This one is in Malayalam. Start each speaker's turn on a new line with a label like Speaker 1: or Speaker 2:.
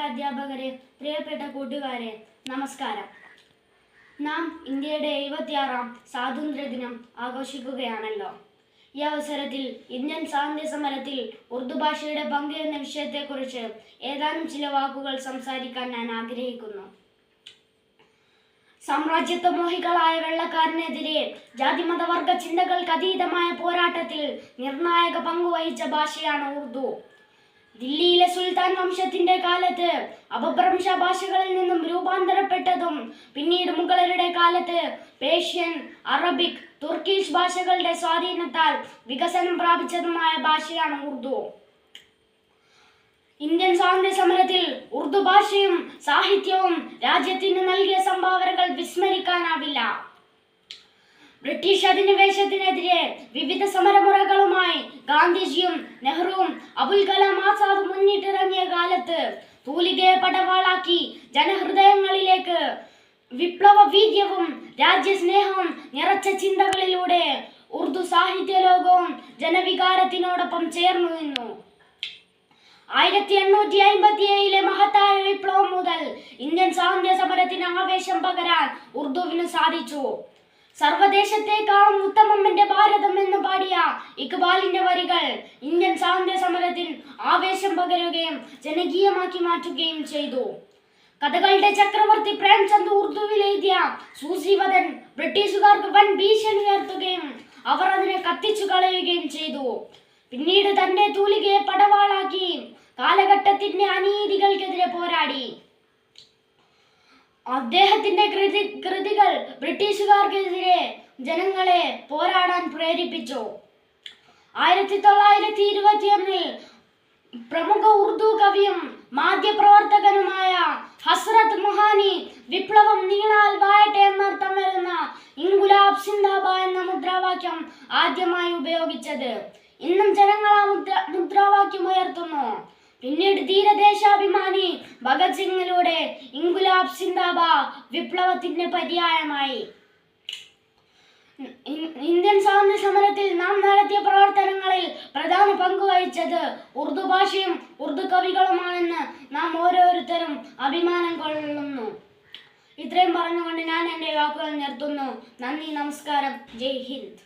Speaker 1: അധ്യാപകരെ, പ്രിയപ്പെട്ട കൂട്ടുകാരെ, നമസ്കാരം. നാം ഇന്ത്യയുടെ 76-ാം സ്വാതന്ത്ര്യദിനം ആഘോഷിക്കുകയാണല്ലോ. ഈ അവസരത്തിൽ ഇന്ത്യൻ സ്വാതന്ത്ര്യ സമരത്തിൽ ഉറുദു ഭാഷയുടെ പങ്ക് എന്ന വിഷയത്തെക്കുറിച്ച് ഏതാനും ചില വാക്കുകൾ സംസാരിക്കാൻ ഞാൻ ആഗ്രഹിക്കുന്നു. സാമ്രാജ്യത്വ മോഹികളായ വെള്ളക്കാരനെതിരെ ജാതിമതവർഗ ചിന്തകൾക്ക് അതീതമായ പോരാട്ടത്തിൽ നിർണായക പങ്കുവഹിച്ച ഭാഷയാണ് ഉറുദു. ദില്ലിയിലെ സുൽത്താൻ വംശത്തിന്റെ കാലത്ത് അപഭ്രംശ ഭാഷകളിൽ നിന്നും രൂപാന്തരപ്പെട്ടതും പിന്നീട് മുഗളരുടെ കാലത്ത് പേർഷ്യൻ, അറബിക്, തുർക്കിഷ് ഭാഷകളുടെ സ്വാധീനത്താൽ വികസനം പ്രാപിച്ചതുമായ ഭാഷയാണ് ഉറുദു. ഇന്ത്യൻ സ്വാതന്ത്ര്യ സമരത്തിൽ ഉറുദു ഭാഷയും സാഹിത്യവും രാജ്യത്തിന് നൽകിയ സംഭാവനകൾ വിസ്മരിക്കാനാവില്ല. ബ്രിട്ടീഷ് അധിനിവേശത്തിനെതിരെ വിവിധ സമരമുറകളുമായി ഗാന്ധിജിയും നെഹ്റുവും അബുൽ കലാം ആസാദ് മുന്നിട്ടിറങ്ങിയ കാലത്ത് തൂലികയെ പടവാളാക്കി ജനഹൃദയങ്ങളിലേക്ക് വിപ്ലവ വീര്യവും രാജ്യസ്നേഹവും നിറച്ച ചിന്തകളിലൂടെ ഉറുദു സാഹിത്യ ലോകവും ജനവികാരത്തിനോടൊപ്പം ചേർന്നു നിന്നു. 1857 മഹത്തായ വിപ്ലവം മുതൽ ഇന്ത്യൻ സ്വാതന്ത്ര്യ സമരത്തിന് ആവേശം പകരാൻ ഉറുദുവിന് സാധിച്ചു. സർവദേശത്തേക്കാളും ഉത്തമം എന്റെ ഭാരതം എന്ന് പാടിയ ഇക്ബാലിന്റെ വരികൾ ഇന്ത്യൻ സ്വാതന്ത്ര്യ സമരത്തിൽ ആവേശം പകരുകയും ജനകീയമാക്കി മാറ്റുകയും ചെയ്തു. കഥകളുടെ ചക്രവർത്തി പ്രേംചന്ദ് ഉറുദുവിൽ എഴുതിയ സൂസിവദൻ ബ്രിട്ടീഷുകാർക്ക് വൻ ഭീഷണി ഉയർത്തുകയും അവർ അതിനെ കത്തിച്ചു കളയുകയും ചെയ്തു. പിന്നീട് തന്റെ തൂലികയെ പടവാളാക്കി കാലഘട്ടത്തിന്റെ അനീതികൾക്കെതിരെ പോരാടി. അദ്ദേഹത്തിന്റെ കൃതികൾ ബ്രിട്ടീഷുകാർക്കെതിരെ ജനങ്ങളെ പോരാടാൻ പ്രേരിപ്പിച്ചു. 1921 പ്രമുഖ ഉറുദു കവിയും മാധ്യമപ്രവർത്തകനുമായ ഹസ്രത്ത് മുഹാനി വിപ്ലവം നീണാൽ വാഴട്ടെ എന്നർത്ഥം വരുന്ന ഇൻകുലാബ് സിന്ദാബാദ് എന്ന മുദ്രാവാക്യം ആദ്യമായി ഉപയോഗിച്ചത്. ഇന്നും ജനങ്ങൾ ആ മുദ്രാവാക്യം ഉയർത്തുന്നു. പിന്നീട് ധീരദേശാഭിമാനി ഭഗത് സിംഗിലൂടെ ഇൻകുലാബ് സിന്ദാബാദ് വിപ്ലവത്തിന്റെ പര്യായമായി. ഇന്ത്യൻ സ്വാതന്ത്ര്യ സമരത്തിൽ നാം നടത്തിയ പ്രവർത്തനങ്ങളിൽ പ്രധാന പങ്കുവഹിച്ചത് ഉറുദു ഭാഷയും ഉറുദു കവികളുമാണെന്ന് നാം ഓരോരുത്തരും അഭിമാനം കൊള്ളുന്നു. ഇത്രയും പറഞ്ഞുകൊണ്ട് ഞാൻ എൻ്റെ വാക്കുകൾ നിർത്തുന്നു. നന്ദി, നമസ്കാരം, ജയ് ഹിന്ദ്.